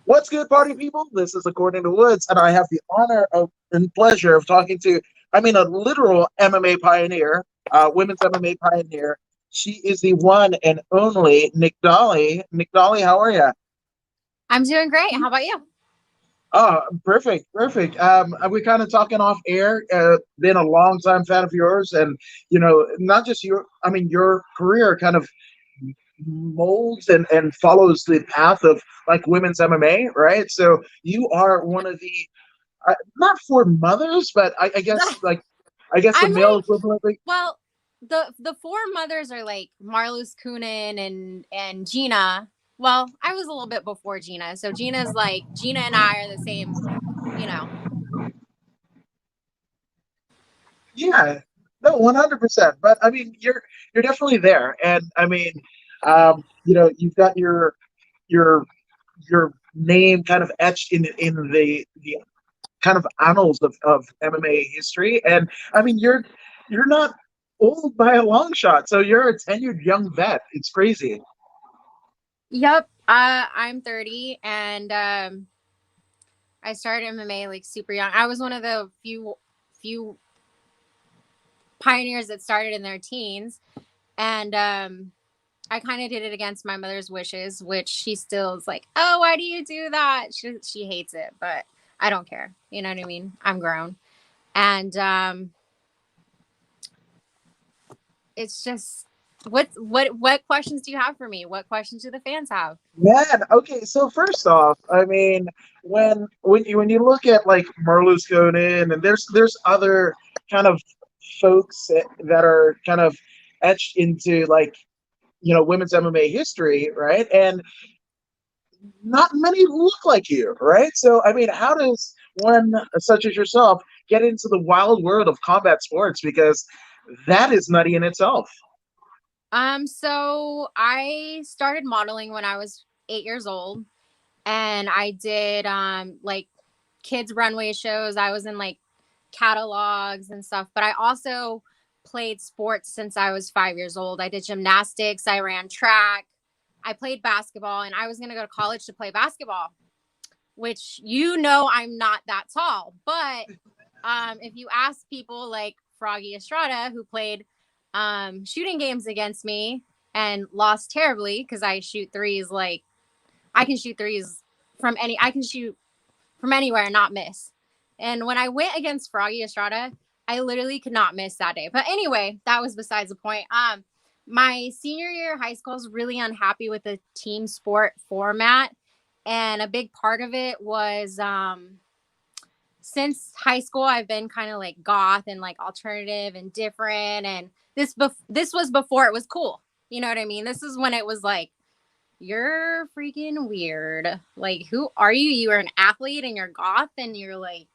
What's good, party people? This is According to Woods, and I have the honor of and pleasure of talking to, a literal MMA pioneer, women's MMA pioneer. She is the one and only Nicdali. Nicdali, how are you? I'm doing great. How about you? Oh, perfect, perfect. We're kind of talking off air. Been a long time fan of yours, and not just your career kind of molds and follows the path of like women's MMA, right? So you are one of the not for mothers, but I guess the I'm male like, equivalent. Like, well, the four mothers are like Marloes Kunin and Gina. Well, I was a little bit before Gina, so Gina and I are the same. You know. yeah, no, 100%. But I mean, you're definitely there, and you've got your your name kind of etched in the kind of annals of MMA history. And I mean, you're not old by a long shot, so you're a tenured young vet. It's crazy. Yep. I'm 30, and I started MMA like super young. I was one of the few pioneers that started in their teens, and I kind of did it against my mother's wishes, which she still is like, "Oh, why do you do that?" She hates it, but I don't care. You know what I mean? I'm grown, and it's just what questions do you have for me? What questions do the fans have? Man, okay, so first off, I mean, when you look at like Merlusconen and there's other kind of folks that are kind of etched into like women's MMA history, right? And not many look like you, right? So, I mean, how does one such as yourself get into the wild world of combat sports? Because that is nutty in itself. So I started modeling when I was 8 years old, and I did like kids runway shows. I was in like catalogs and stuff, but I also played sports since I was 5 years old. I did gymnastics, I ran track, I played basketball, and I was going to go to college to play basketball, which I'm not that tall. But if you ask people like Froggy Estrada, who played shooting games against me and lost terribly because I shoot threes like I can shoot threes I can shoot from anywhere and not miss. And when I went against Froggy Estrada, I literally could not miss that day. But anyway, that was besides the point. My senior year of high school, I was really unhappy with the team sport format. And a big part of it was since high school, I've been kind of like goth and like alternative and different. And this was before it was cool. You know what I mean? This is when it was like, you're freaking weird. Like, who are you? You are an athlete and you're goth, and you're like,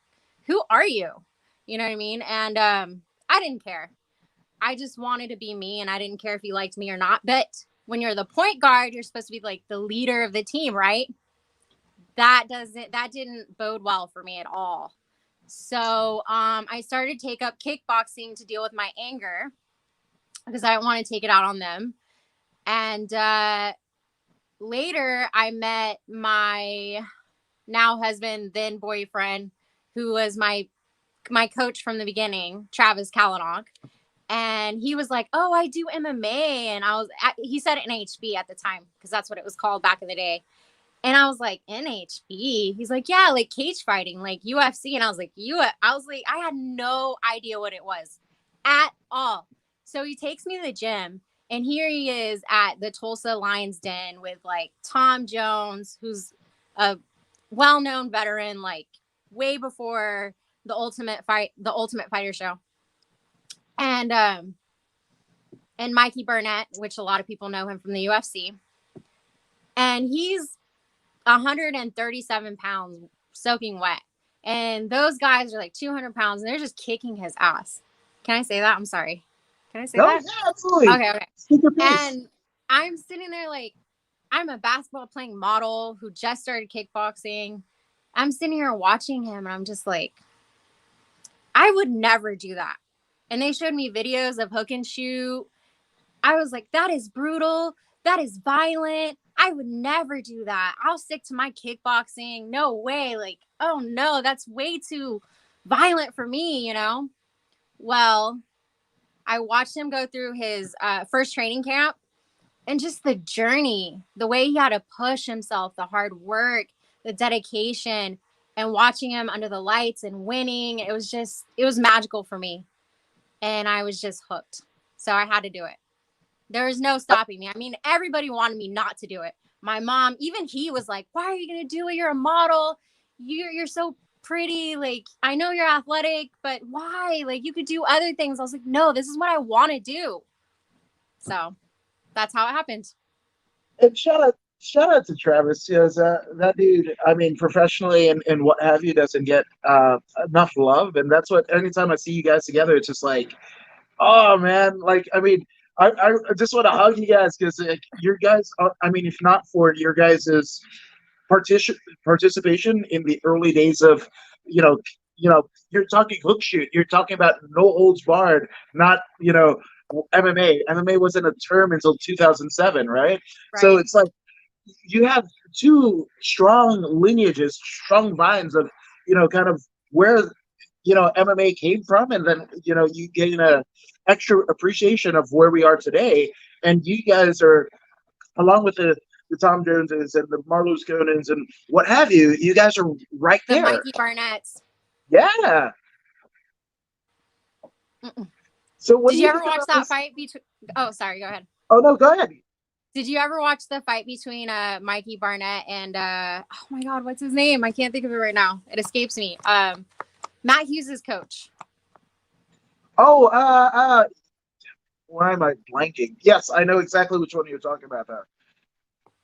who are you? You know what I mean? And I didn't care. I just wanted to be me, and I didn't care if you liked me or not. But when you're the point guard, you're supposed to be like the leader of the team, right? That didn't bode well for me at all. So I started to take up kickboxing to deal with my anger because I don't want to take it out on them. And later, I met my now husband, then boyfriend, who was my coach from the beginning, Travis Calanoc. And he was like, "Oh, I do MMA," and he said NHB at the time because that's what it was called back in the day. And I was like, "NHB?" He's like, "Yeah, like cage fighting, like UFC." And I was like, I was like, I had no idea what it was at all. So he takes me to the gym, and here he is at the Tulsa Lions Den with like Tom Jones, who's a well-known veteran, like way before the Ultimate Fighter show, and Mikey Burnett, which a lot of people know him from the UFC, and he's 137 pounds soaking wet. And those guys are like 200 pounds and they're just kicking his ass. Can I say that? I'm sorry. Can I say No, that? yeah, absolutely. Okay, okay. Speak your piece. And I'm sitting there like, I'm a basketball playing model who just started kickboxing. I'm sitting here watching him and I'm just like, I would never do that. And they showed me videos of hook and shoot. I was like, that is brutal. That is violent. I would never do that. I'll stick to my kickboxing. No way. Like, oh no, that's way too violent for me, you know? Well, I watched him go through his first training camp, and just the journey, the way he had to push himself, the hard work, the dedication, and watching him under the lights and winning. It was magical for me. And I was just hooked. So I had to do it. There was no stopping me. I mean, everybody wanted me not to do it. My mom, even he was like, "Why are you going to do it? You're a model. You're so pretty. Like, I know you're athletic, but why? Like, you could do other things." I was like, "No, this is what I want to do." So that's how it happened. And shout out to Travis, because that dude, I mean, professionally and what have you, doesn't get enough love, and that's what. Anytime I see you guys together, it's just like, oh man, like I mean, I just want to hug you guys because like, your guys. I mean, if not for your guys' participation in the early days of, you know, you're talking hook shoot, you're talking about no holds barred, not MMA. MMA wasn't a term until 2007, right? So Right. it's like you have two strong lineages, strong vines of, kind of where, MMA came from, and then, you gain a extra appreciation of where we are today. And you guys are, along with the Tom Joneses and the Marlos Conans and what have you, you guys are right The there. Mikey Barnetts. Yeah. Mm-mm. So what Did do you you ever think watch about that this? fight between? Oh, sorry. Go ahead. Oh no, go ahead. Did you ever watch the fight between Mikey Barnett and oh my God, what's his name? I can't think of it right now. It escapes me. Matt Hughes' coach. Oh, why am I blanking? Yes, I know exactly which one you're talking about there.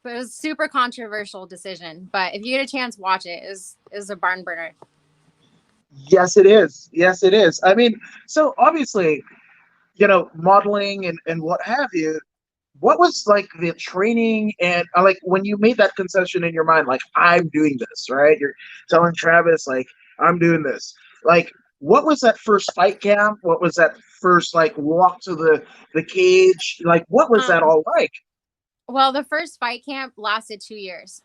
But it was a super controversial decision. But if you get a chance, watch it. Is a barn burner. Yes, it is. Yes, it is. I mean, so obviously, modeling and what have you, what was like the training and like when you made that concession in your mind, like I'm doing this, right? You're telling Travis, like, I'm doing this. Like, what was that first fight camp? What was that first like walk to the cage? Like, what was that Um, all like? well, the first fight camp lasted 2 years.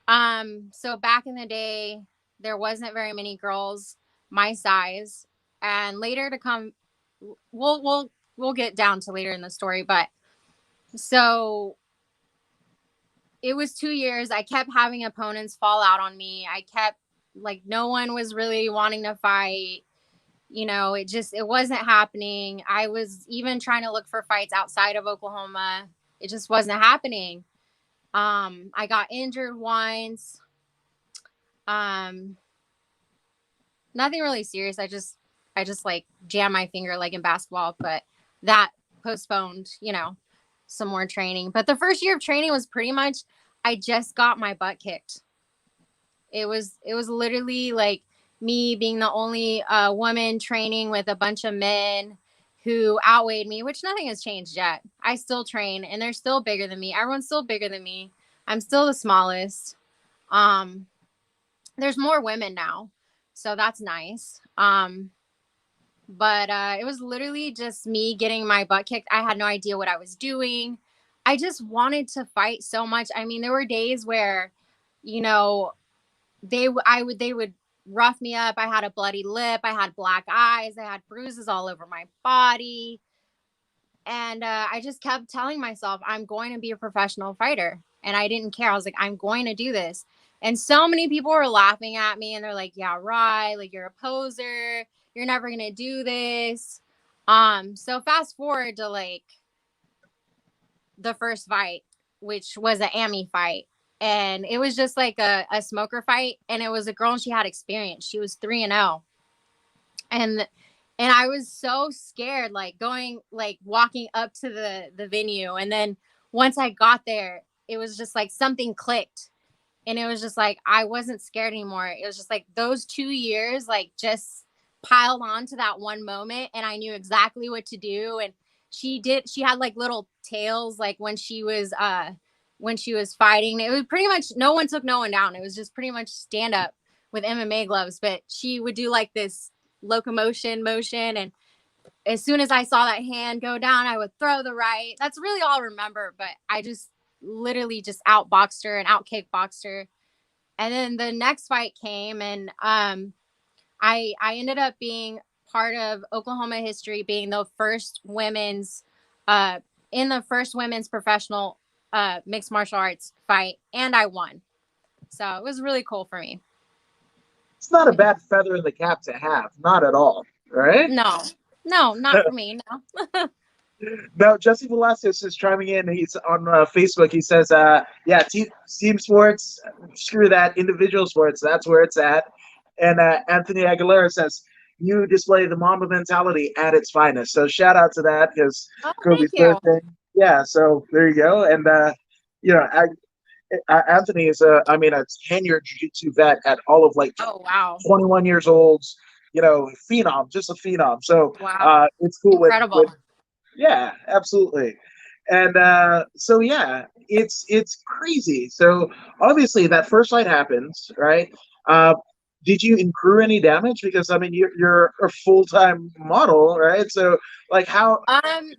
So back in the day, there wasn't very many girls my size, and later to come, we'll get down to later in the story. But so it was 2 years. I kept having opponents fall out on me. I kept like no one was really wanting to fight. It wasn't happening. I was even trying to look for fights outside of Oklahoma. It just wasn't happening. I got injured once. Um, Nothing really serious. I just like jammed my finger like in basketball, but that postponed, some more training. But the first year of training was pretty much I just got my butt kicked. It was literally like me being the only woman training with a bunch of men who outweighed me, which nothing has changed yet. I still train and they're still bigger than me. Everyone's still bigger than me. I'm still the smallest. Um, there's more women now, so that's nice. But it was literally just me getting my butt kicked. I had no idea what I was doing. I just wanted to fight so much. I mean, there were days where, you know, they would rough me up. I had a bloody lip. I had black eyes. I had bruises all over my body. And I just kept telling myself, I'm going to be a professional fighter. And I didn't care. I was like, I'm going to do this. And so many people were laughing at me and they're like, yeah, right. Like, you're a poser. You're never going to do this. So fast forward to like the first fight, which was an Amy fight. And it was just like a smoker fight. And it was a girl and she had experience. She was 3-0. And I was so scared, like going, like walking up to the venue. And then once I got there, it was just like something clicked. And it was just like I wasn't scared anymore. It was just like those 2 years, like just piled on to that one moment, and I knew exactly what to do. And she had like little tails, like when she was fighting. It was pretty much no one took no one down. It was just pretty much stand up with MMA gloves. But she would do like this locomotion motion, and as soon as I saw that hand go down, I would throw the right. That's really all I remember. But I just literally just outboxed her and out kickboxed her. And then the next fight came, and I ended up being part of Oklahoma history, being the first women's uh in the first women's professional mixed martial arts fight, and I won. So it was really cool for me. It's not a bad feather in the cap to have, not at all, right? No, no, not for me. No. Now, Jesse Velasquez is chiming in. He's on Facebook. He says, "Yeah, team sports, screw that. Individual sports, that's where it's at." And Anthony Aguilera says, "You display the Mamba mentality at its finest." So shout out to that because Oh, thank Kobe's you. birthday. Yeah, so there you go. And you know, Anthony is I mean, a tenured jiu-jitsu vet at all of like Oh, wow. 21 years old. You know, phenom, just a phenom. So Wow. it's cool when Incredible. yeah, absolutely. And so yeah, it's crazy. So obviously that first fight happens, right? Uh, did you incur any damage? Because I mean you're a full time model, right? So like how Um,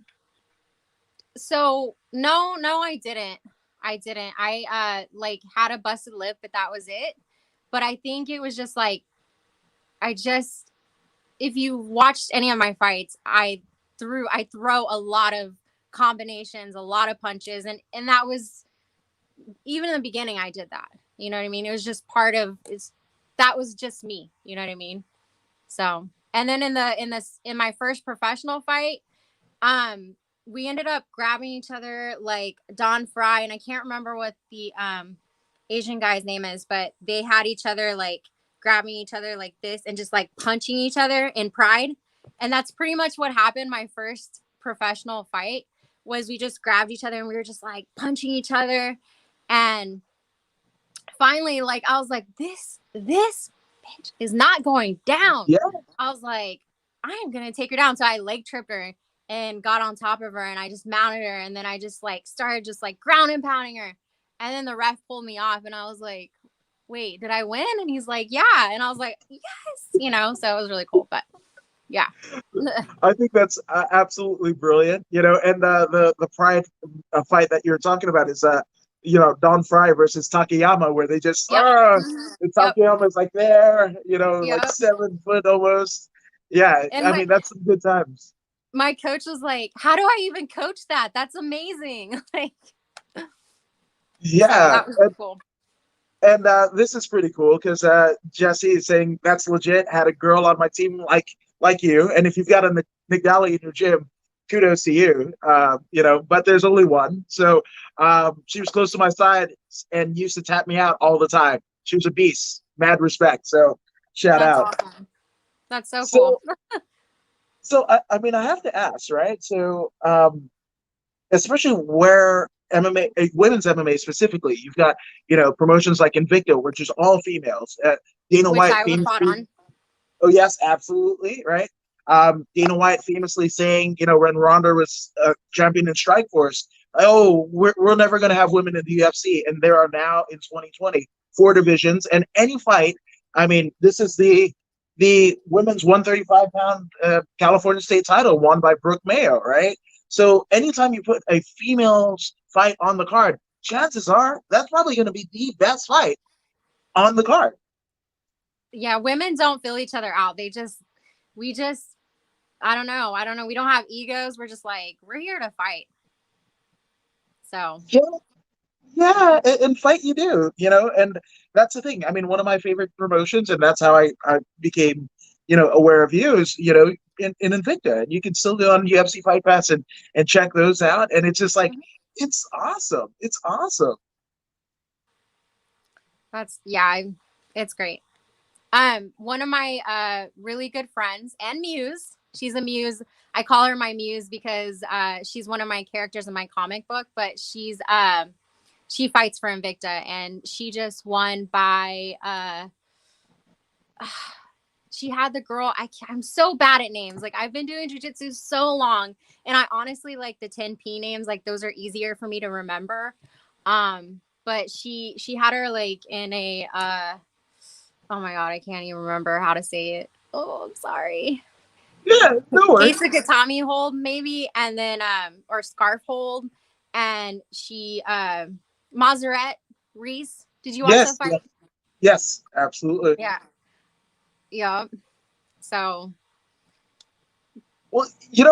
so no, I didn't. I didn't. I like had a busted lip, but that was it. But I think it was just like I just if you watched any of my fights, I throw a lot of combinations, a lot of punches, and that was even in the beginning I did that. You know what I mean? It was just part of it's that was just me, you know what I mean? So, and then in my first professional fight, um we ended up grabbing each other like Don Fry, and I can't remember what the Asian guy's name is, but they had each other like grabbing each other like this and just like punching each other in pride. And that's pretty much what happened my first professional fight was we just grabbed each other and we were just like punching each other. And finally, like I was like, this bitch is not going down. yeah, I was like, I am gonna take her down. So I leg tripped her and got on top of her and I just mounted her and then I just like started just like ground and pounding her. And then the ref pulled me off and I was like, wait, did I win? And he's like, yeah. And I was like, yes, you know, so it was really cool. But yeah. I think that's absolutely brilliant. You know, and the pride fight that you're talking about is you know, Don Fry versus Takayama, where they just Yep. Mm-hmm. Yep. Takayama's like there, you know, like Yep. 7 foot almost. Yeah, And I mean that's some good times. my coach was like, how do I even coach that? That's amazing. Like, so Yeah, that was really cool. and this is pretty cool because Jesse is saying that's legit. Had a girl on my team like you, and if you've got a Nicdali in your gym, kudos to you. You know, but there's only one. So she was close to my side and used to tap me out all the time. She was a beast. Mad respect. So shout That's out. awesome. That's so cool. So I mean I have to ask, right? So especially where MMA, women's MMA specifically, you've got you know promotions like Invicta, which is all females. Dana Which White I would have fought famously, on. oh yes, absolutely, right. Dana White famously saying, you know, when Ronda was champion in Strikeforce, oh, we're never going to have women in the UFC, and there are now in 2020 4 divisions, and any fight. I mean, this is the women's 135-pound California state title won by Brooke Mayo, right? So anytime you put a female's fight on the card, chances are that's probably going to be the best fight on the card. Yeah, women don't fill each other out. We just, I don't know. I don't know. We don't have egos. We're just like, we're here to fight. So, Yeah, yeah, and fight you do, you know, and that's the thing. I mean, one of my favorite promotions, and that's how I became, you know, aware of you is, you know, in Invicta, and you can still go on UFC Fight Pass and check those out, and it's just like, it's awesome. It's awesome. that's, yeah, it's great. One of my really good friends and muse, she's a muse. I call her my muse because she's one of my characters in my comic book, but she fights for Invicta and she just won by she had the girl I'm so bad at names. Like I've been doing jujitsu so long and I honestly like the 10p names, like those are easier for me to remember. But she had her like in a oh my god, I can't even remember how to say it. Oh, I'm sorry. Yeah, no worries. Case of Katami hold maybe, and then or scarf hold, and she Mazarette Reese. Did you watch that Yes, fight? yes, yes, absolutely. Yeah. Yeah. So Well,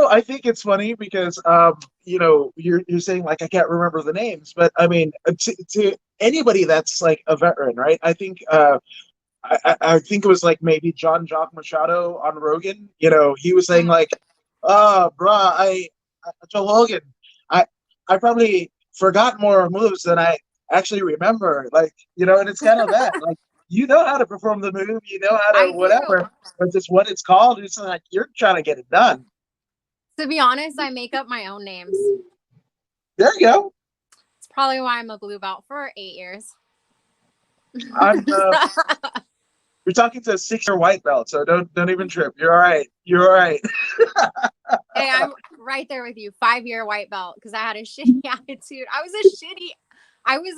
I think it's funny because you're saying like I can't remember the names, but I mean to anybody that's like a veteran, right? I think I think it was like maybe John Jock Machado on Rogan. He was saying like, bruh, Joe Logan, I I probably forgot more moves than I actually remember. Like, and it's kind of that. Like, you know how to perform the move, you know how to I do. whatever, but just what it's called, it's like you're trying to get it done. To be honest, I make up my own names. There you go. It's probably why I'm a blue belt for 8 years. I'm you're talking to a 6-year white belt, so don't even trip. You're all right. You're all right. Hey, I'm right there with you. 5-year white belt because I had a shitty attitude. I was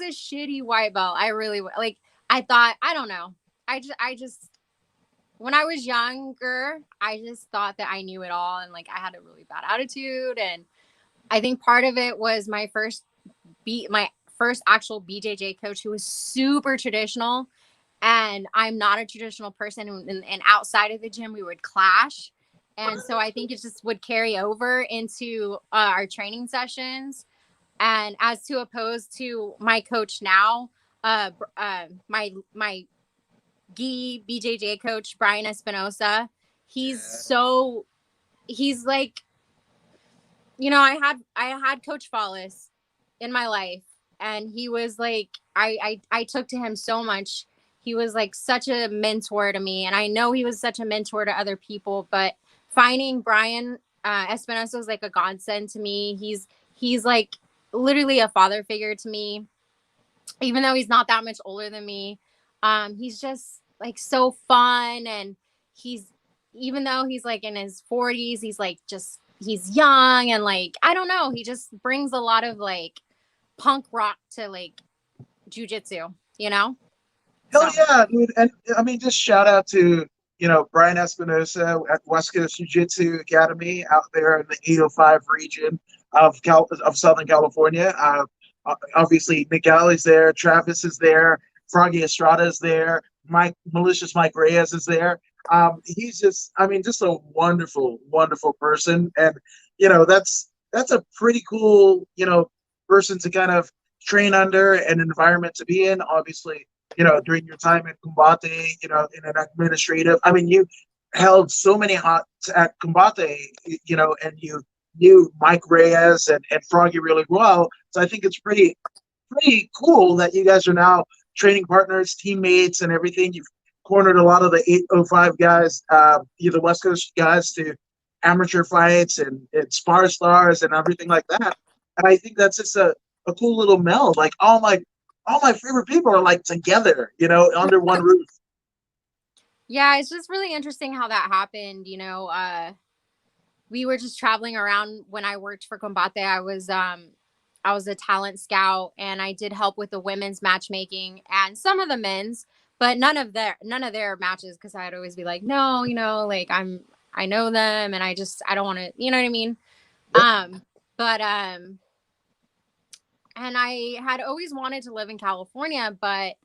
a shitty white belt. I really like. I thought I don't know. I just when I was younger, I just thought that I knew it all and like I had a really bad attitude. And I think part of it was my first actual BJJ coach who was super traditional, and I'm not a traditional person. And outside of the gym, we would clash. And so I think it just would carry over into our training sessions. And as to opposed to my coach now, my gi BJJ coach Brian Espinosa, he's like, I had Coach Follis in my life, and he was like, I took to him so much. He was like such a mentor to me, and I know he was such a mentor to other people. But finding Brian Espinosa was like a godsend to me. He's like literally a father figure to me, even though he's not that much older than me. He's just like so fun, and he's even though he's like in his 40s, he's like just he's young, and like I don't know, he just brings a lot of like punk rock to like jujitsu, you know. Hell So yeah, dude. And I mean, just shout out to, Brian Espinosa at West Coast Jiu Jitsu Academy out there in the 805 region of Southern California. Obviously, Nicdali's there, Travis is there, Froggy Estrada is there, Malicious Mike Reyes is there. He's just, I mean, just a wonderful, wonderful person. And, that's a pretty cool, person to kind of train under and environment to be in. Obviously, during your time at Combate, in an administrative. I mean, you held so many hot at Combate, and you knew Mike Reyes and Froggy really well. So I think it's pretty cool that you guys are now training partners, teammates, and everything. You've cornered a lot of the 805 guys, the West Coast guys, to amateur fights and spar stars and everything like that. And I think that's just a cool little meld. Like all my favorite people are like together, under one roof. yeah, it's just really interesting how that happened. We were just traveling around when I worked for Combate. I was a talent scout, and I did help with the women's matchmaking and some of the men's, but none of their matches, because I'd always be like, no, like I know them, and I don't want to, you know what I mean. Yep. But and I had always wanted to live in California, but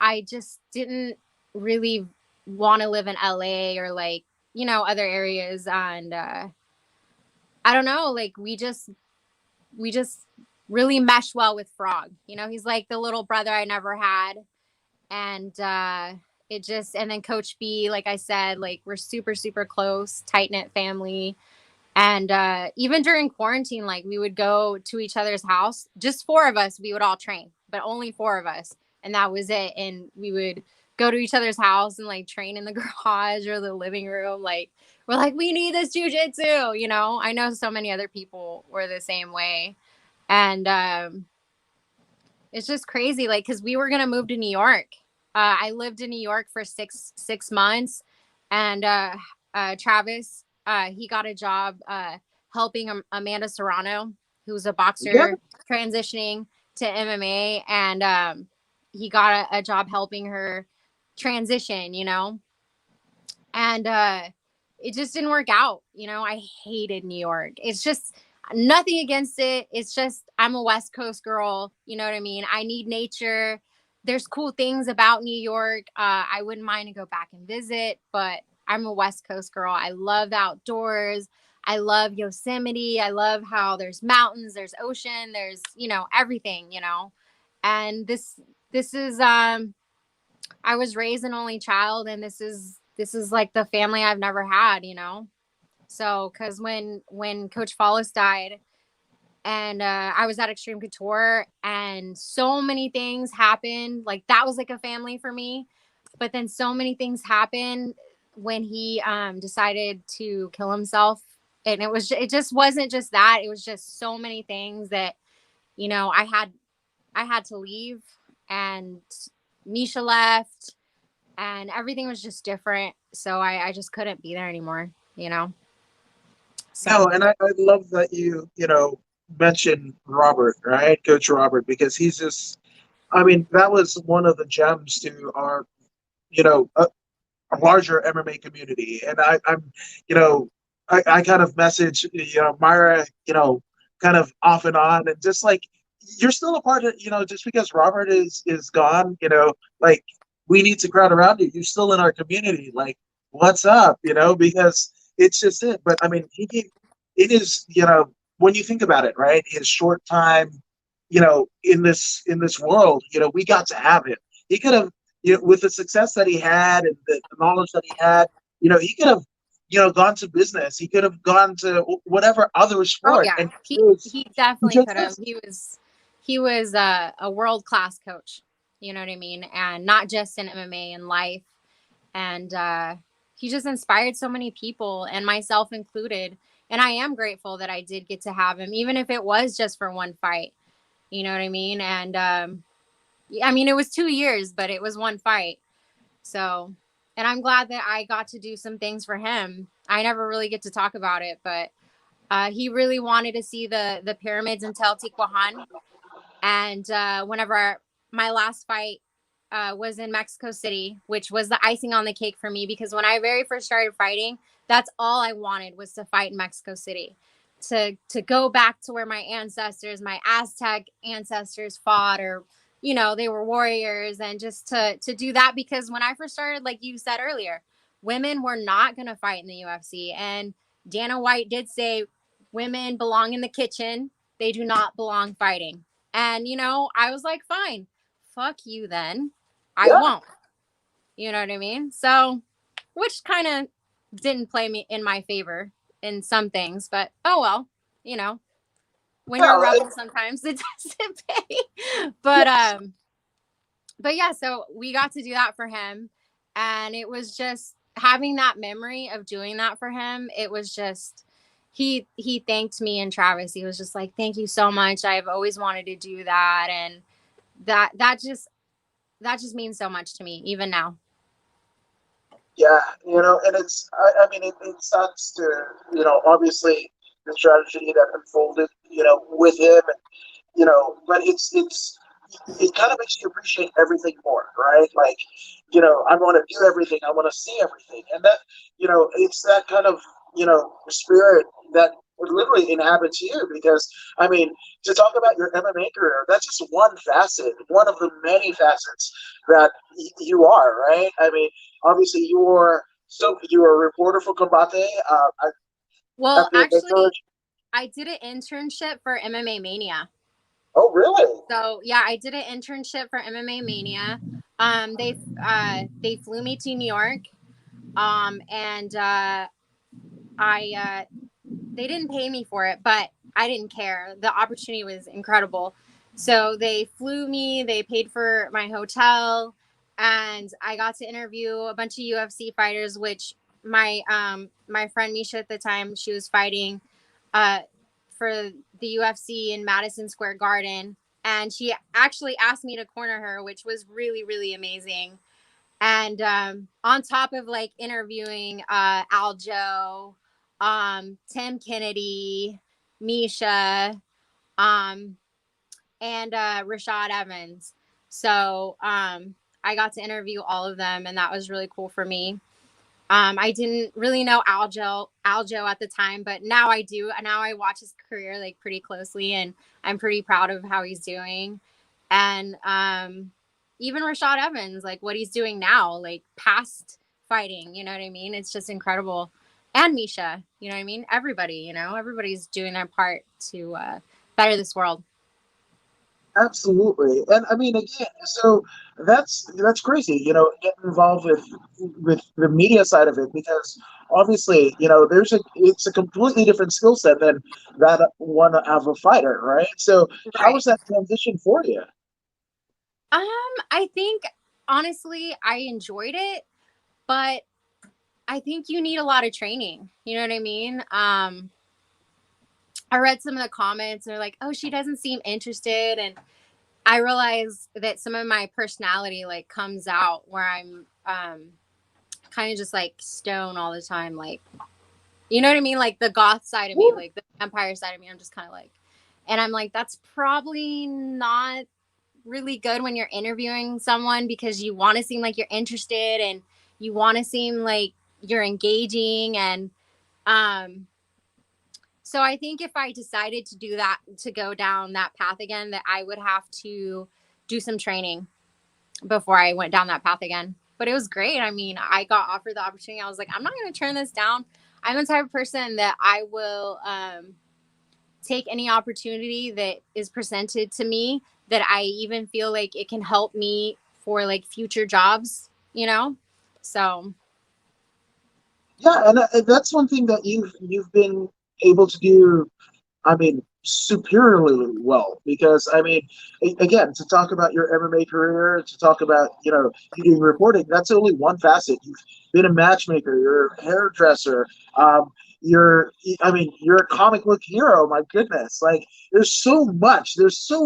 I just didn't really want to live in LA or like, other areas. And I don't know, like we just really mesh well with Frog. He's like the little brother I never had. And and then Coach B, like I said, like we're super, super close, tight knit family. And even during quarantine, like we would go to each other's house, just four of us, we would all train, but only four of us. And that was it. And we would go to each other's house and like train in the garage or the living room. Like, we're like, we need this jujitsu. I know so many other people were the same way. And it's just crazy. Like, cause we were going to move to New York. I lived in New York for six months, and Travis, he got a job helping Amanda Serrano, who's a Yeah. boxer transitioning to MMA, and he got a job helping her transition, and it just didn't work out. I hated New York. It's just Nothing against it. It's just I'm a West Coast girl. You know what I mean? I need nature. There's cool things about New York. I wouldn't mind to go back and visit, but I'm a West Coast girl. I love the outdoors. I love Yosemite. I love how there's mountains, there's ocean, there's, everything, And this is I was raised an only child, and this is like the family I've never had. So cuz when Coach Follis died, and I was at Extreme Couture, and so many things happened. Like that was like a family for me, but then so many things happened when he decided to kill himself, and it just wasn't just that. It was just so many things that I had to leave, and Misha left, and everything was just different. So I just couldn't be there anymore. You know. No, So and I love that you mentioned Robert, right? Coach Robert, because he's just, I mean, that was one of the gems to our, you know, a larger MMA community. And you know, I kind of message, Myra, kind of off and on, and just like you're still a part of, just because Robert is gone, like we need to crowd around you. You're still in our community. Like, what's up? Because it's just it. But I mean, it is, when you think about it, right? His short time, in this world, we got to have him. He could have, with the success that he had and the knowledge that he had, he could have, gone to business. He could have gone to whatever other oh sport, yeah, and he he definitely just could have. is. He was a world class coach. You know what I mean? And not just in MMA and life. And he just inspired so many people, and myself included. And I am grateful that I did get to have him, even if it was just for one fight. You know what I mean? And I mean, it was 2 years, but it was one fight. So, and I'm glad that I got to do some things for him. I never really get to talk about it, but he really wanted to see the pyramids in Teotihuacan. And whenever my last fight was in Mexico City, which was the icing on the cake for me, because when I very first started fighting, that's all I wanted was to fight in Mexico City, to go back to where my ancestors, my Aztec ancestors fought, or they were warriors, and just to do that, because when I first started, like you said earlier, women were not going to fight in the UFC, and Dana White did say women belong in the kitchen, they do not belong fighting. And, I was like, fine, fuck you then. I Yeah, won't. You know what I mean? So, which kind of didn't play me in my favor in some things, but oh well, you know, when you're a no, rebel, sometimes it doesn't pay. But, yes, um, but yeah, so we got to do that for him. And it was just having that memory of doing that for him. It was just, he thanked me and Travis. He was just like, thank you so much. I've always wanted to do that. And that just means so much to me even now. yeah, and I mean, it sucks to, obviously the tragedy that unfolded, with him, and but it kind of makes you appreciate everything more, right? Like, I want to do everything, I want to see everything, and that, it's that kind of, spirit that literally inhabits you. Because, I mean, to talk about your MMA career, that's just one facet, one of the many facets that you are, right? I mean, obviously you were a reporter for Combate. Well, At the actually, village. I did an internship for MMA Mania. Oh, really? So yeah, I did an internship for MMA Mania. They flew me to New York. And I they didn't pay me for it, but I didn't care. The opportunity was incredible. So they flew me, they paid for my hotel, and I got to interview a bunch of UFC fighters, which my friend Misha at the time, she was fighting uh for the UFC in Madison Square Garden, and she actually asked me to corner her, which was really really amazing. And on top of like interviewing Aljo, Tim Kennedy, Misha, um, and Rashad Evans. So I got to interview all of them, and that was really cool for me. I didn't really know Aljo at the time, but now I do. Now I watch his career like pretty closely, and I'm pretty proud of how he's doing. And even Rashad Evans, like what he's doing now, like past fighting, you know what I mean? It's just incredible. And Misha, you know what I mean? Everybody, everybody's doing their part to better this world. Absolutely, and I mean, again, so that's crazy. Getting involved with the media side of it, because obviously, it's a completely different skill set than that one of a fighter, right? So, how Right. was that transition for you? I think honestly, I enjoyed it, but I think you need a lot of training. You know what I mean? I read some of the comments and they're like, "Oh, she doesn't seem interested," and I realized that some of my personality like comes out where I'm kind of just like stone all the time, like you know what I mean, like the goth side of me, Woo. like the vampire side of me. I'm just kind of like, and I'm like, that's probably not really good when you're interviewing someone because you want to seem like you're interested and you want to seem like you're engaging and um so I think if I decided to do that, to go down that path again, that I would have to do some training before I went down that path again. But it was great. I mean, I got offered the opportunity. I was like, I'm not going to turn this down. I'm the type of person that I will take any opportunity that is presented to me, that I even feel like it can help me for like future jobs, you know? So, Yeah, and that's one thing that you've been able to do. I mean, superiorly well, because I mean, again, to talk about your MMA career, to talk about you doing reporting, that's only one facet. You've been a matchmaker, you're a hairdresser, um, I mean, you're a comic book hero. My goodness, like there's so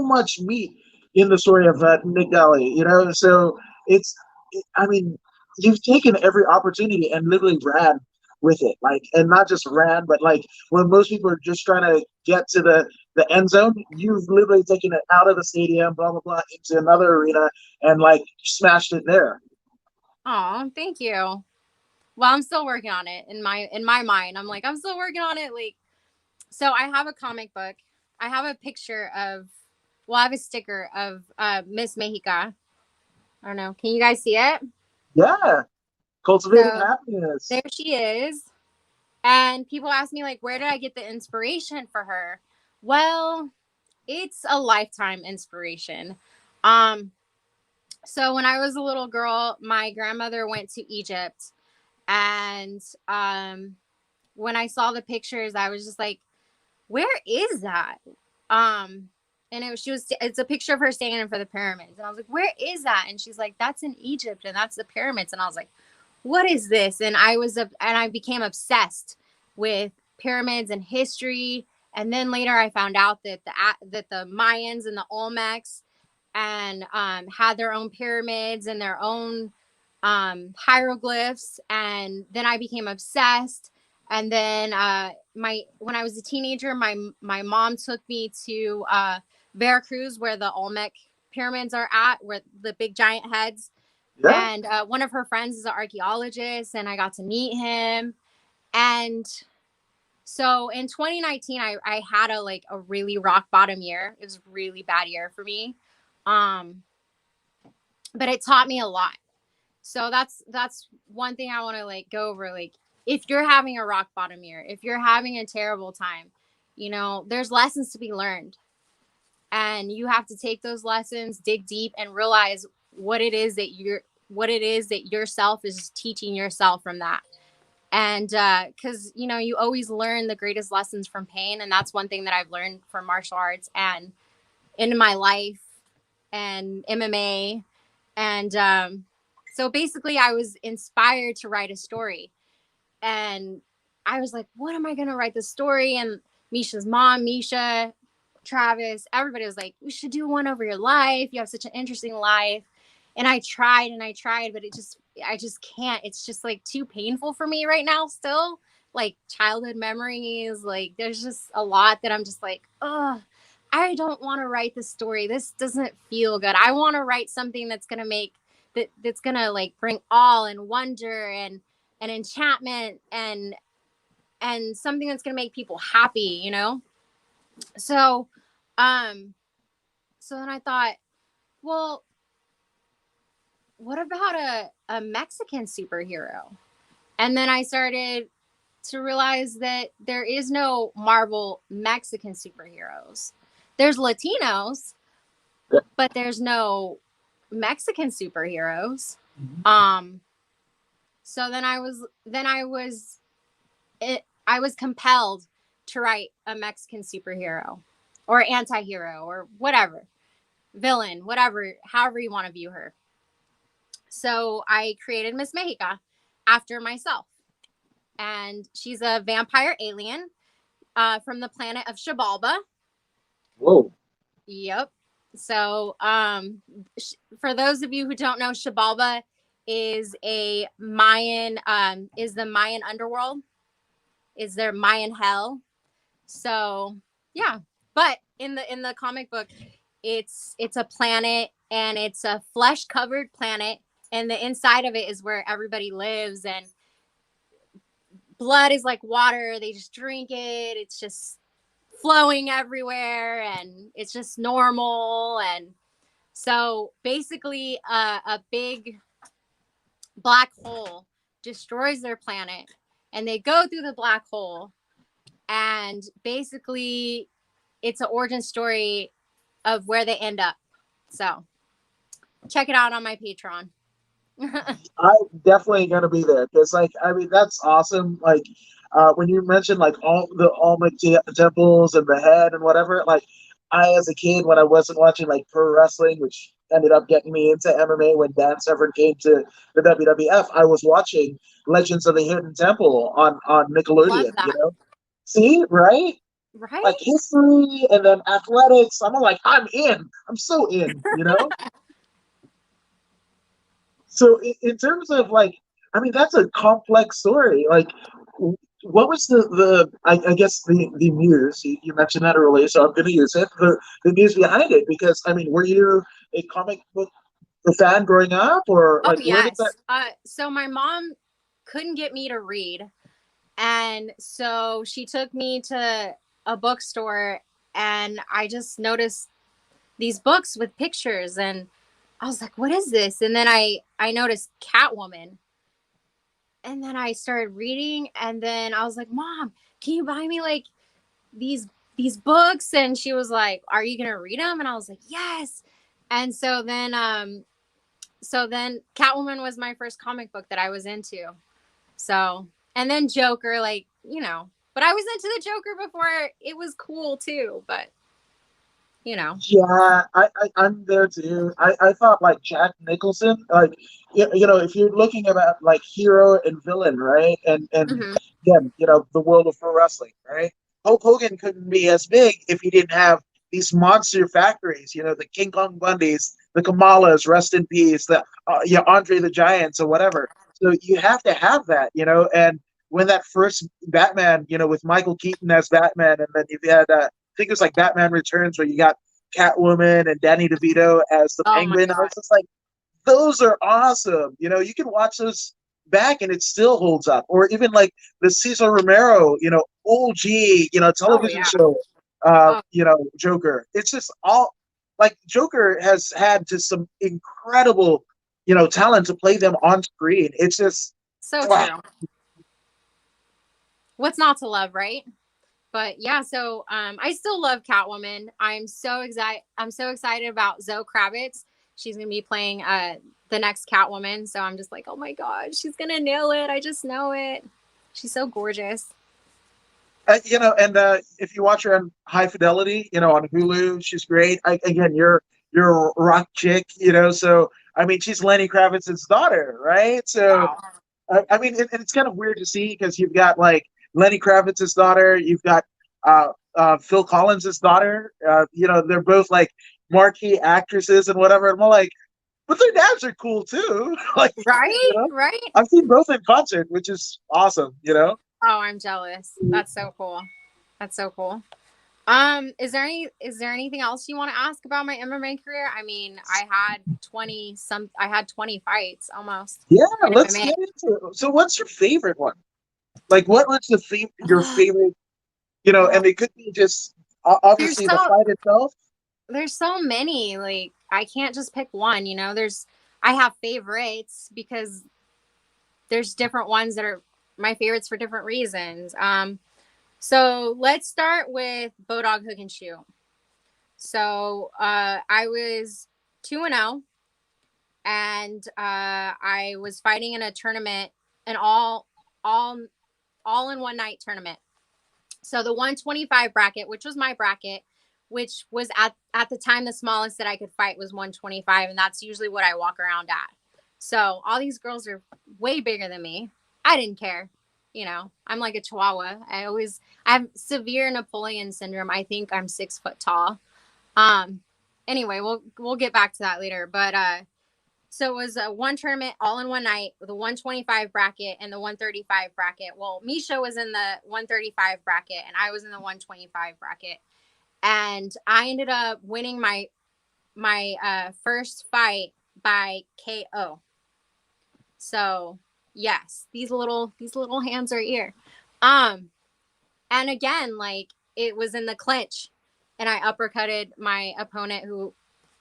much meat in the story of Nicdali. So it's, I mean, you've taken every opportunity and literally ran with it, like, and not just ran, but like when most people are just trying to get to the end zone, you've literally taken it out of the stadium, blah blah blah, into another arena and like smashed it there. oh, thank you. Well, I'm still working on it in my mind. I'm like, I'm still working on it. Like, so I have a comic book. I have a picture of, well, I have a sticker of Miss Mexica. I don't know. Can you guys see it? Yeah, cultivating So happiness. there she is. And people ask me, like, where did I get the inspiration for her? Well, it's a lifetime inspiration. Um, so when I was a little girl, my grandmother went to Egypt. And when I saw the pictures, I was just like, where is that? Um, and it's a picture of her standing for the pyramids. And I was like, where is that? And she's like, that's in Egypt and that's the pyramids. And I was like, what is this? And I became obsessed with pyramids and history. And then later I found out that the Mayans and the Olmecs and had their own pyramids and their own hieroglyphs. And then I became obsessed. And then my when I was a teenager, my mom took me to Veracruz, where the Olmec pyramids are at, where the big giant heads. Yeah, And one of her friends is an archaeologist, and I got to meet him. And so in 2019, I had a really rock bottom year. It was a really bad year for me, um, but it taught me a lot. So that's one thing I want to like go over. Like, if you're having a rock bottom year, if you're having a terrible time, there's lessons to be learned, and you have to take those lessons, dig deep, and realize what it is that yourself is teaching yourself from that. And because you always learn the greatest lessons from pain, and that's one thing that I've learned from martial arts and in my life and MMA. And so basically, I was inspired to write a story, and I was like, what am I going to write the story? And Misha's mom, Misha, Travis, everybody was like, we should do one over your life. You have such an interesting life. And I tried, but I just can't. It's just like too painful for me right now still. Like childhood memories, like there's just a lot that I'm just like, oh, I don't want to write this story. This doesn't feel good. I want to write something that's going to like bring awe and wonder an enchantment and something that's going to make people happy, you know? So, um, so then I thought, well, what about a Mexican superhero? And then I started to realize that there is no Marvel Mexican superheroes. There's Latinos, but there's no Mexican superheroes. Um, so I was compelled to write a Mexican superhero or anti-hero or whatever, villain, whatever, however you want to view her. So I created Miss Mexica after myself. And she's a vampire alien from the planet of Xibalba. Whoa. Yep. So, for those of you who don't know, Xibalba is a Mayan, is the Mayan underworld, is their Mayan hell. So, yeah. But in the comic book, it's a planet, and it's a flesh covered planet, and the inside of it is where everybody lives, and blood is like water. They just drink it. It's just flowing everywhere, and it's just normal. And so basically, a big black hole destroys their planet, and they go through the black hole, and basically it's an origin story of where they end up. So check it out on my Patreon. I'm definitely gonna be there because, like, I mean, that's awesome. Like, when you mentioned like all the Olmec temples and the head and whatever, like, I as a kid when I wasn't watching like pro wrestling, which ended up getting me into MMA when Dan Severn came to the WWF, I was watching Legends of the Hidden Temple on Love Nickelodeon. You that. know, see, right? Like Right? history and then athletics. I'm like, I'm in. I'm so in. You know. So in terms of like, I mean, that's a complex story. Like, what was I guess the muse? You mentioned that earlier, so I'm going to use it. The muse behind it, because I mean, were you a comic book fan growing up, or Oh, like where did that? yes. So my mom couldn't get me to read. And so she took me to a bookstore, and I just noticed these books with pictures, and I was like, what is this? And then I noticed Catwoman, and then I started reading, and then I was like, Mom, can you buy me like these these books? And she was like, are you going to read them? And I was like, yes. And so then Catwoman was my first comic book that I was into. So, and then Joker, like, you know, but I was into the Joker before it was cool too, but you know. Yeah, I'm there too. I thought like Jack Nicholson, like you know, if you're looking about like hero and villain, right? And Mhm. again, you know, the world of pro wrestling, right? Hulk Hogan couldn't be as big if he didn't have these monster factories, you know, the King Kong Bundys, the Kamalas, rest in peace, the yeah, Andre the Giants or whatever. So you have to have that, you know. And when that first Batman, you know, with Michael Keaton as Batman, and then you had think it was like Batman Returns where you got Catwoman and Danny DeVito as the Oh my Penguin. I was god. just like, those are awesome. You know, you can watch those back and it still holds up. Or even like the Cesar Romero, you know, OG, you know, Oh television yeah. show, Oh, you know, Joker. It's just all like Joker has had just some incredible, you know, talent to play them on screen. It's just so wow. true. What's not to love, right? But yeah, so I still love Catwoman. I'm so excited about Zoe Kravitz. She's gonna be playing the next Catwoman. So I'm just like, oh my god, she's gonna nail it. I just know it. She's so gorgeous. You know, and if you watch her on High Fidelity, you know, on Hulu, she's great. Again, you're a rock chick, you know. So I mean, she's Lenny Kravitz's daughter, right? So Wow. I mean, and it's kind of weird to see because you've got like Lenny Kravitz's daughter, you've got Phil Collins's daughter. You know, they're both like marquee actresses and whatever. And I'm like, but their dads are cool too. Like, you Right? know, Right? I've seen both in concert, which is awesome. You know. Oh, I'm jealous. That's so cool. That's so cool. Is there anything else you want to ask about my MMA career? I mean, I had 20 fights almost Yeah, in let's MMA. get into it. So, what's your favorite one? Like, what was your favorite? And it could be just There's obviously the so fight itself. there's so many. Like I can't just pick one, I have favorites because there's different ones that are my favorites for different reasons. So let's start with Bodog Hook and Shoe. So I was 2-0, and I was fighting in a tournament, an all all in one night tournament. So the 125 bracket, which was my bracket, which was at the time the smallest that I could fight was 125, and that's usually what I walk around at. So all these girls are way bigger than me. I didn't care. I'm like a chihuahua. I have severe Napoleon syndrome. I think I'm 6 foot tall. Um anyway, we'll get back to that later. But so it was a one tournament all in one night with a 125 bracket and the 135 bracket. Well, Misha was in the 135 bracket and I was in the 125 bracket. And I ended up winning my first fight by KO. So yes, these little hands are here. Um, and again, like it was in the clinch, and I uppercutted my opponent, who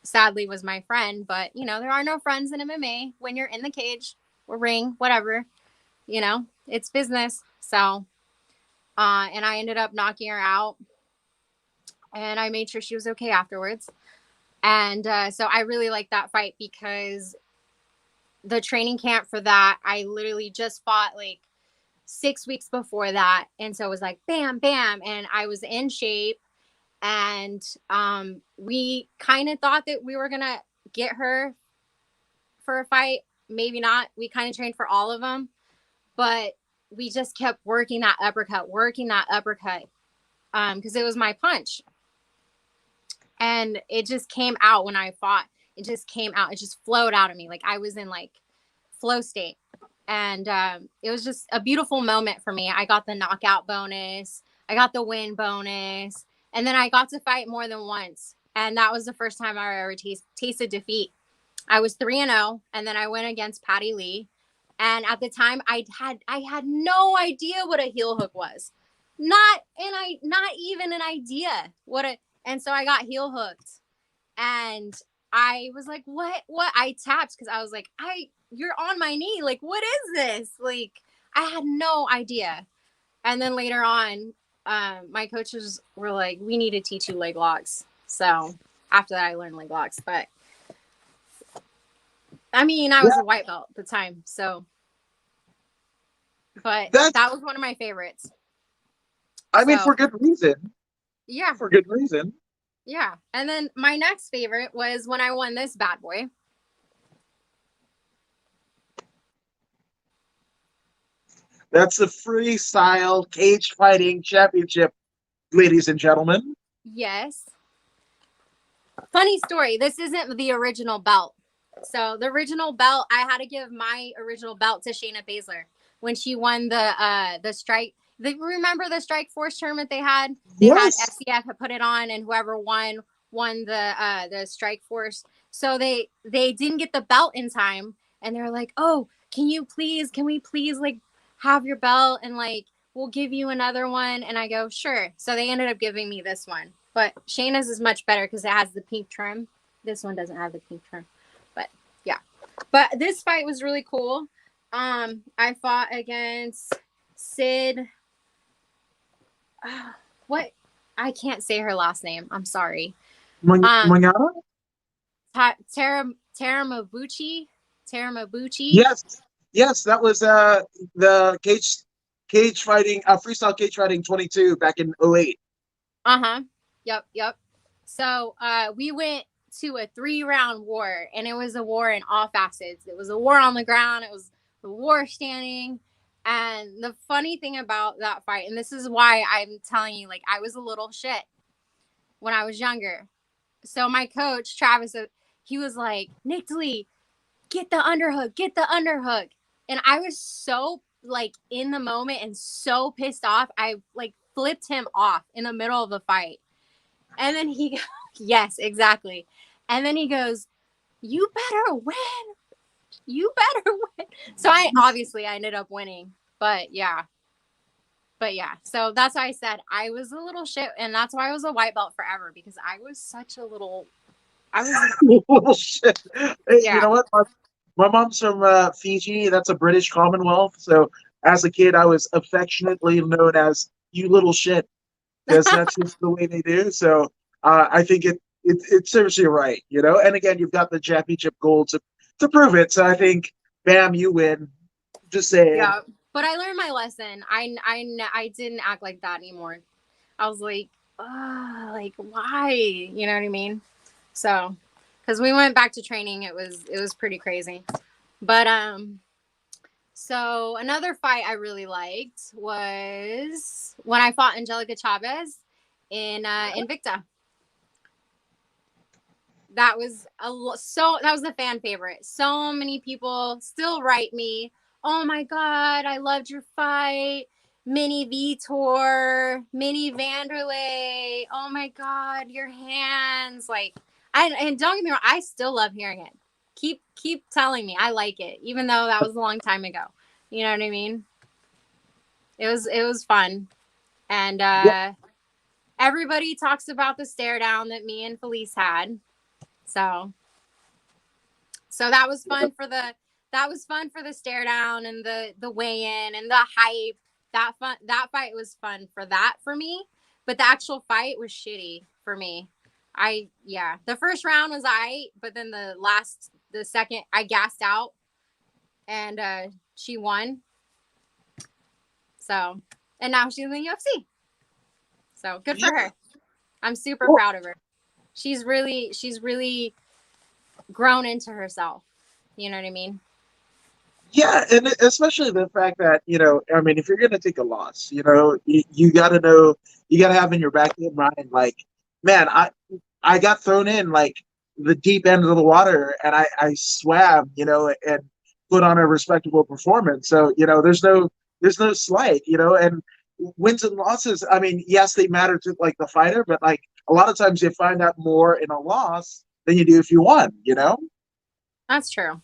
sadly was my friend. But there are no friends in MMA when you're in the cage or ring, whatever. It's business. So, and I ended up knocking her out, and I made sure she was okay afterwards. And so I really liked that fight because the training camp for that, I literally just fought like 6 weeks before that. And so it was like, bam, bam. And I was in shape. And we kind of thought that we were going to get her for a fight. Maybe not. We kind of trained for all of them. But we just kept working that uppercut, because it was my punch. And it just came out when I fought. It just came out. It just flowed out of me. Like I was in like flow state. And it was just a beautiful moment for me. I got the knockout bonus. I got the win bonus. And then I got to fight more than once. And that was the first time I ever tasted defeat. I was 3-0, and then I went against Patty Lee. And at the time, I had no idea what a heel hook was. Not even an idea and so I got heel hooked. And I was like, what? I tapped because I was like, you're on my knee. Like, what is this? Like, I had no idea. And then later on, my coaches were like, we need to teach you leg locks. So after that, I learned leg locks. But I mean, I Yeah, was a white belt at the time. So, but that's. that was one of my favorites. I mean, So, for good reason. yeah. For good reason. Yeah. And then my next favorite was when I won this bad boy. That's the freestyle cage fighting championship, ladies and gentlemen. Yes. Funny story. This isn't the original belt. So the original belt, I had to give my original belt to Shayna Baszler when she won the strike. Remember the Strike Force tournament they had? They had Yes. FCF had put it on, and whoever won the Strike Force. So they didn't get the belt in time, and they were like, "Oh, can we please like have your belt, and like we'll give you another one?" And I go, "Sure." So they ended up giving me this one, but Shayna's is much better because it has the pink trim. This one doesn't have the pink trim, but yeah. But this fight was really cool. I fought against Sid. What? I can't say her last name. I'm sorry. Manana? Taramabuchi. Taramabuchi. Yes. Yes, that was the cage fighting freestyle cage fighting 22 back in '08. Uh-huh. Yep. So we went to a 3-round war, and it was a war in all facets. It was a war on the ground, it was a war standing. And the funny thing about that fight, and this is why I'm telling you, like, I was a little shit when I was younger. So my coach, Travis, he was like, Nicdali, get the underhook, get the underhook. And I was so like in the moment and so pissed off. I like flipped him off in the middle of the fight. And then yes, exactly. And then he goes, "You better win. You better win." So I ended up winning. But yeah. But yeah. So that's why I said I was a little shit, and that's why I was a white belt forever, because I was such a little I was Little shit. Hey, you yeah. know what? My mom's from Fiji. That's a British Commonwealth. So as a kid, I was affectionately known as "you little shit" because that's just the way they do. So I think it serves you right, you know. And again, you've got the championship gold to prove it. So I think, bam, you win. Just saying. Yeah. But I learned my lesson. I didn't act like that anymore. I was like, like why? You know what I mean? So, because we went back to training, it was pretty crazy. But so another fight I really liked was when I fought Angelica Chavez in Invicta. That was a fan favorite. So many people still write me, "Oh my god, I loved your fight. Mini Vitor, Mini Vanderlei. Oh my god, your hands." Like, and don't get me wrong, I still love hearing it. Keep telling me. I like it, even though that was a long time ago. You know what I mean? It was fun. And Yeah, everybody talks about the stare down that me and Felice had. So that was fun for the stare down and the weigh in and the hype. That fight was fun for me, but the actual fight was shitty for me. The first round was but then the second I gassed out, and she won. So, and now she's in the UFC. So good for yeah. her. I'm super Well, proud of her. She's really grown into herself. You know what I mean? yeah, and especially the fact that, I mean, if you're going to take a loss, you got to know, you got to have in your back of your mind, like, man, I got thrown in like the deep end of the water, and I swam, and put on a respectable performance. So, there's no slight, and wins and losses. I mean, yes, they matter to like the fighter, but like a lot of times you find out more in a loss than you do if you won. That's true.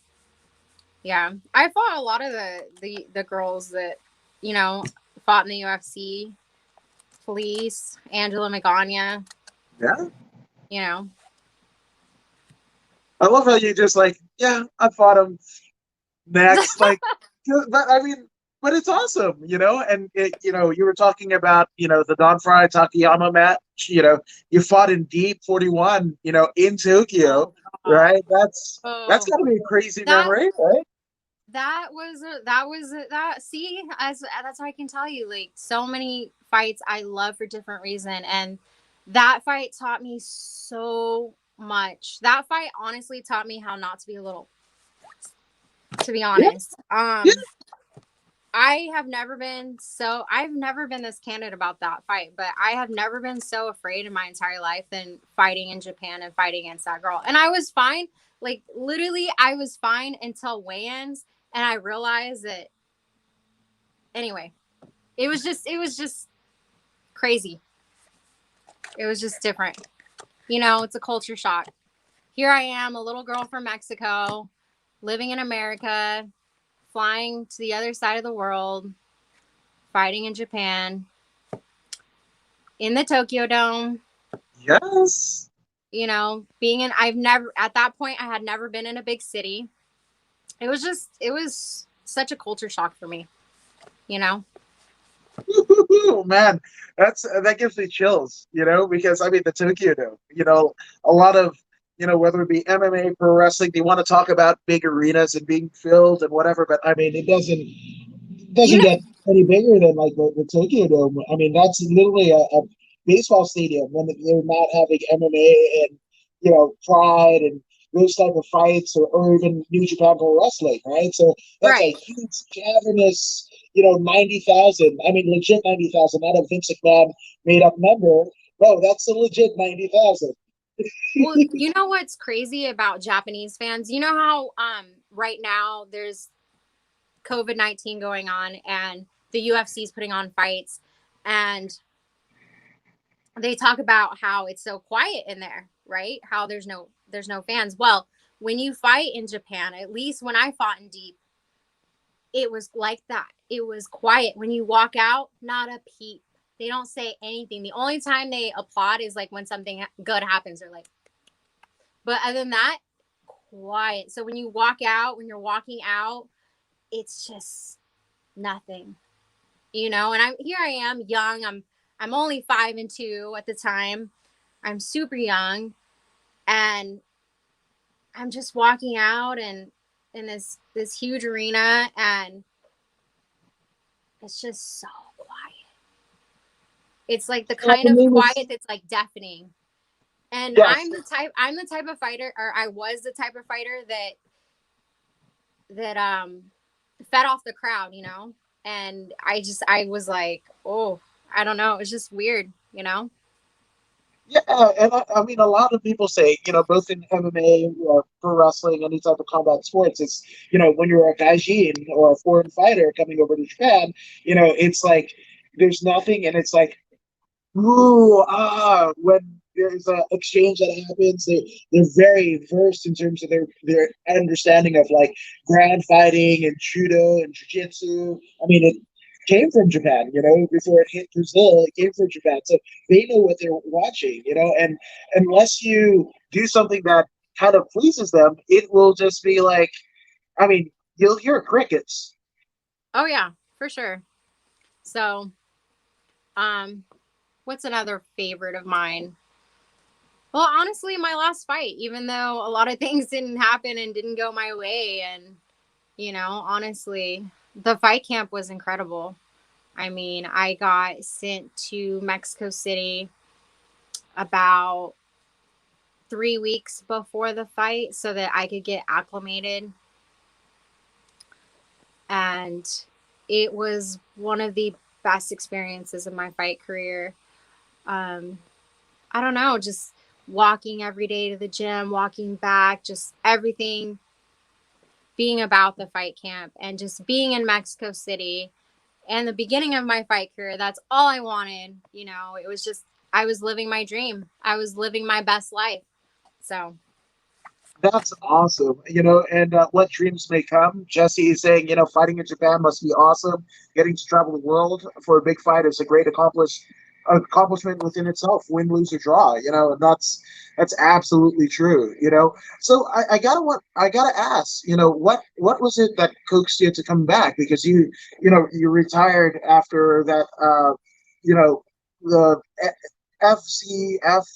Yeah, I fought a lot of the girls that you know fought in the UFC. Felice, Angela Magana. Yeah. You know, I love how you just like, yeah, I fought him next. Like, but I mean, but it's awesome, and you were talking about, the Don Fry Takayama match, you fought in Deep 41, in Tokyo, oh god, right? That's oh gotta be a crazy that memory, right? that. See, as that's how I can tell you. Like, so many fights I love for different reason, and that fight taught me so much. That fight honestly taught me how not to be a little. To be Yeah, honest, yeah. I've never been this candid about that fight, but I have never been so afraid in my entire life than fighting in Japan and fighting against that girl. And I was fine. Like, literally, I was fine until weigh-ins, and I realized that anyway, it was just crazy. It was just different. It's a culture shock. Here I am, a little girl from Mexico, living in America, flying to the other side of the world, fighting in Japan, in the Tokyo Dome, Yes. being in, I've never, at that point, I had never been in a big city. It was such a culture shock for me, you know? Man, that gives me chills, because I mean the Tokyo Dome, a lot of, whether it be MMA, pro wrestling, they want to talk about big arenas and being filled and whatever, but I mean it doesn't You know, get any bigger than like the Tokyo Dome. I mean, that's literally a baseball stadium when they're not having MMA and Pride and those type of fights, or even New Japan Pro Wrestling, right? So that's a right. huge cavernous, 90,000. I mean, legit 90,000, not a Vince McMahon made up number. No, that's a legit 90,000. Well, you know what's crazy about Japanese fans? You know how right now there's COVID-19 going on, and the UFC is putting on fights, and they talk about how it's so quiet in there, right? How there's no fans. Well, when you fight in Japan, at least when I fought in deep, it was like that. It was quiet. When you walk out, not a peep. They don't say anything. The only time they applaud is like when something good happens. They're like, but other than that, quiet. So when you walk out, when you're walking out, it's just nothing, you know. And I'm here. I am young. I'm only 5 and 2 at the time. I'm super young, and I'm just walking out and in this huge arena, and it's just so quiet. It's like the I kind of mean, quiet it's that's like deafening. And yes. I'm the type of fighter, or I was the type of fighter that fed off the crowd, you know? And I was like, oh, I don't know. It's just weird, you know? Yeah, and I mean, a lot of people say, both in MMA or pro wrestling, any type of combat sports, it's, when you're a gaijin or a foreign fighter coming over to Japan, it's like there's nothing, and it's like, ooh, when there's an exchange that happens, they're very versed in terms of their understanding of like ground fighting and judo and jiu-jitsu. I mean, it came from Japan, before it hit Brazil, it came from Japan. So they know what they're watching, and unless you do something that kind of pleases them, it will just be like, I mean, you'll hear crickets. Oh yeah, for sure. So, um, what's another favorite of mine? Well, honestly, my last fight, even though a lot of things didn't happen and didn't go my way, and honestly, the fight camp was incredible. I mean, I got sent to Mexico City about 3 weeks before the fight so that I could get acclimated. And it was one of the best experiences of my fight career. Um, I don't know, just walking every day to the gym, walking back, just everything being about the fight camp and just being in Mexico City and the beginning of my fight career. That's all I wanted. It was just, I was living my dream. I was living my best life. So, That's awesome. And what dreams may come. Jesse is saying, fighting in Japan must be awesome. Getting to travel the world for a big fight is a great accomplishment within itself, win, lose, or draw. And that's absolutely true. So I gotta ask, what was it that coaxed you to come back? Because you retired after that. The FCF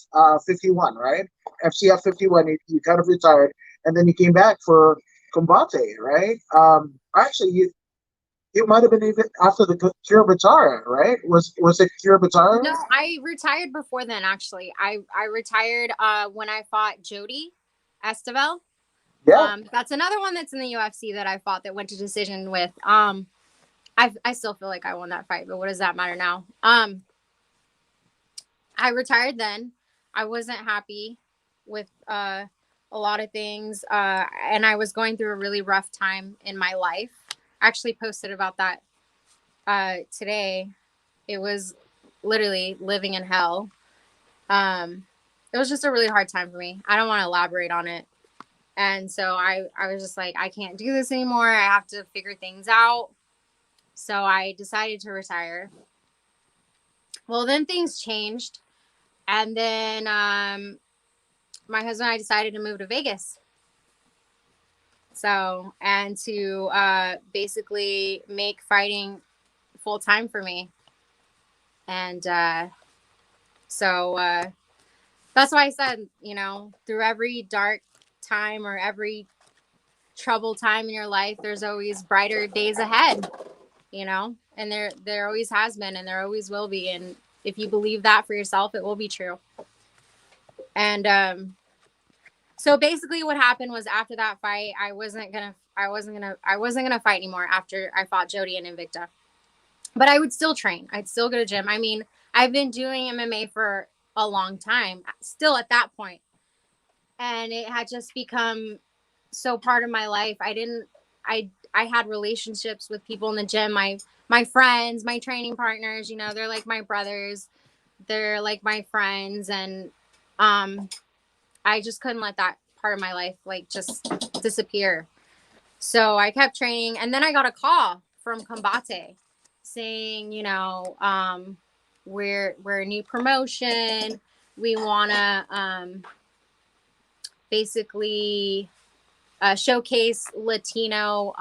51, right? FCF 51, you kind of retired, and then you came back for Combate, right? Actually, you might have been even after the Kiribatara, right? Was it no, Kiribatara? I retired before then, actually. I retired when I fought Jody Estevel. Yeah, That's another one that's in the UFC that I fought that went to decision with. I still feel like I won that fight, but what does that matter now? I retired then. I wasn't happy with a lot of things, and I was going through a really rough time in my life. I actually posted about that today. It was literally living in hell. It was just a really hard time for me. I don't want to elaborate on it. And so I was just like, I can't do this anymore. I have to figure things out. So I decided to retire. Well, then things changed. And then my husband and I decided to move to Vegas. So, and to basically make fighting full time for me. And so that's why I said, through every dark time or every troubled time in your life, there's always brighter days ahead, and there always has been and there always will be. And if you believe that for yourself, it will be true. And so basically what happened was after that fight, I wasn't gonna fight anymore after I fought Jody and Invicta. But I would still train. I'd still go to gym. I mean, I've been doing MMA for a long time, still at that point. And it had just become so part of my life. I had relationships with people in the gym, my friends, my training partners, they're like my brothers. They're like my friends, and um, I just couldn't let that part of my life like just disappear. So I kept training, and then I got a call from Combate saying, we're a new promotion. We wanna basically showcase Latino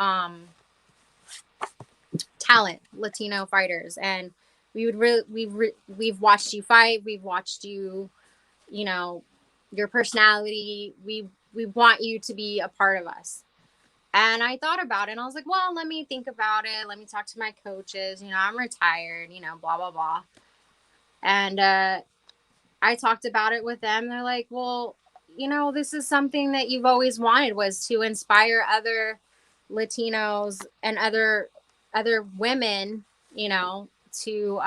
talent, Latino fighters, and we would really we've watched you fight, we've watched you, you know, your personality. We want you to be a part of us. And I thought about it, and I was like, well, let me think about it. Let me talk to my coaches. I'm retired, blah, blah, blah. And I talked about it with them. They're like, well, this is something that you've always wanted, was to inspire other Latinos and other women, to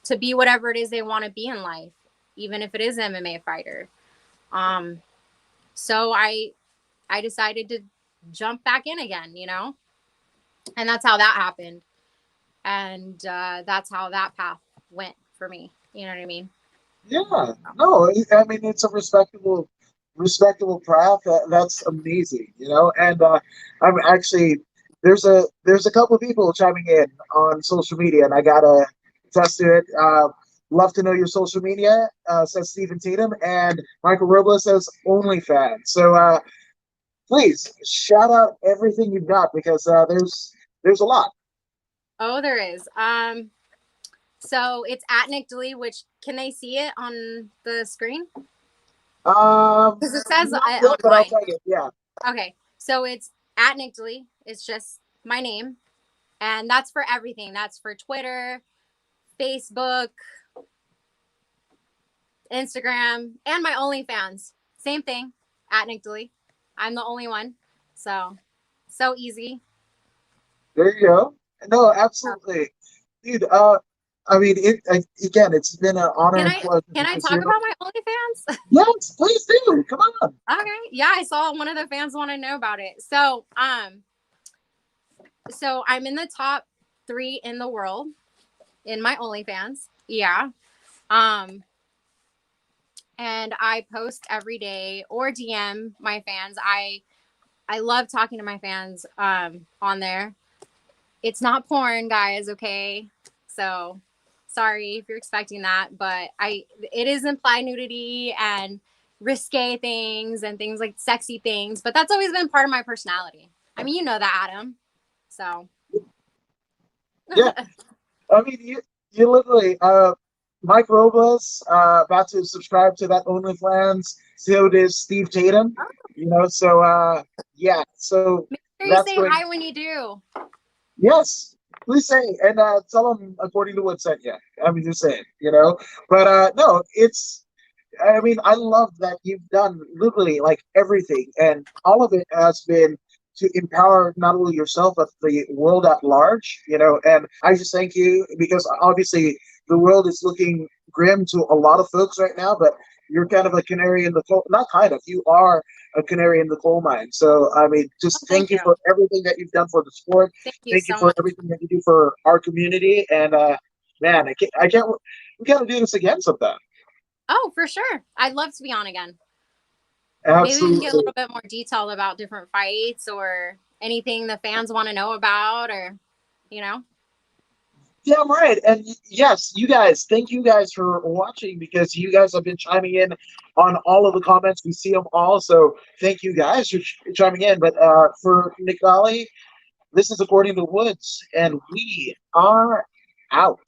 to be whatever it is they want to be in life, even if it is MMA fighter. So I decided to jump back in again, and that's how that happened. And that's how that path went for me. You know what I mean? Yeah, no, I mean it's a respectable path. That's amazing, And I'm actually there's a couple of people chiming in on social media, and I gotta attest to it. Love to know your social media, says Stephen Tatum, and Michael Robles says OnlyFans. So please shout out everything you've got because there's a lot. Oh, there is. So it's at Nicdali, which, can they see it on the screen? Because it says Not it yet, on but I'll mine. take it. Yeah. Okay, so it's at Nicdali. It's just my name, and that's for everything. That's for Twitter, Facebook, Instagram, and my OnlyFans. Same thing, at Nicdali. I'm the only one, so easy. There you go. No, absolutely, dude. I mean, again, it's been an honor Can and I pleasure can I because talk about my OnlyFans? yes, please do. Come on. Okay. Yeah, I saw one of the fans want to know about it. So I'm in the top 3 in the world in my OnlyFans. Yeah. Um, and I post every day or DM my fans. I love talking to my fans on there. It's not porn, guys, okay? So sorry if you're expecting that, but it is implied nudity and risque things and things like sexy things, but that's always been part of my personality. I mean, you know that, Adam. So Yeah, I mean, you literally, Mike Robles, about to subscribe to that OnlyFans. So does Steve Tatum. So yeah, so make sure you that's say going. hi when you do. Yes, please say and tell them according to what sent you. I mean, just say it. But no, it's I mean, I love that you've done literally like everything, and all of it has been to empower not only yourself but the world at large. And I just thank you because obviously the world is looking grim to a lot of folks right now, but you're kind of a canary in the coal. Not kind of, you are a canary in the coal mine. So I mean, Oh, just thank thank you you. for everything that you've done for the sport. Thank you Thank you so for much. everything that you do for our community. And man, I can't. We gotta do this again sometime. Oh, for sure. I'd love to be on again. Maybe we can get a Absolutely. little bit more detailed about different fights or anything the fans want to know about, or, you know. Yeah, right. And yes, you guys, thank you guys for watching because you guys have been chiming in on all of the comments. We see them all. So thank you guys for chiming in. But for Nicdali, this is According to Woods, and we are out.